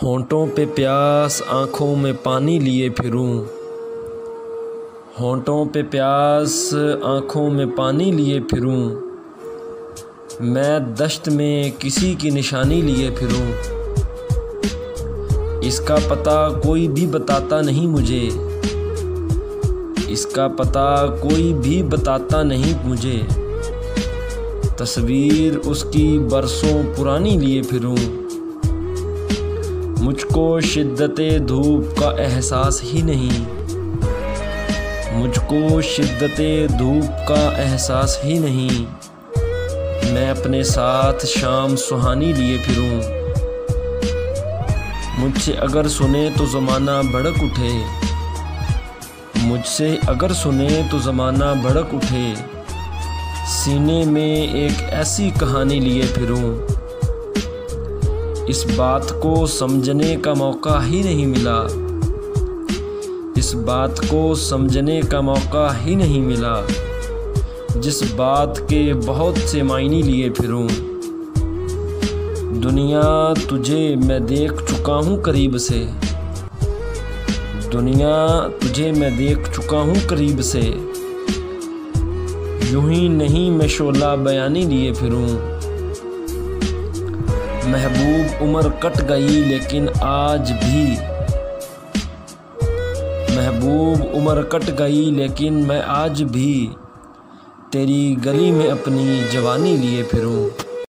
होंठों पे प्यास आँखों में पानी लिए फिरूं, होंठों पे प्यास आँखों में पानी लिए फिरूं, मैं दश्त में किसी की निशानी लिए फिरूं। इसका पता कोई भी बताता नहीं मुझे, इसका पता कोई भी बताता नहीं मुझे, तस्वीर उसकी बरसों पुरानी लिए फिरूं। मुझको शिद्दते धूप का एहसास ही नहीं, मुझको शिद्दते धूप का एहसास ही नहीं, मैं अपने साथ शाम सुहानी लिए फिरूं। मुझसे अगर सुने तो ज़माना भड़क उठे, मुझसे अगर सुने तो ज़माना भड़क उठे, सीने में एक ऐसी कहानी लिए फिरूं। इस बात को समझने का मौका ही नहीं मिला, इस बात को समझने का मौका ही नहीं मिला, जिस बात के बहुत से मायने लिए फिरूं। दुनिया तुझे मैं देख चुका हूँ करीब से, दुनिया तुझे मैं देख चुका हूँ करीब से, यूं ही नहीं मैं शोला बयानी लिए फिरूं। महबूब उम्र कट गई लेकिन आज भी, महबूब उम्र कट गई लेकिन मैं आज भी तेरी गली में अपनी जवानी लिए फिरूं।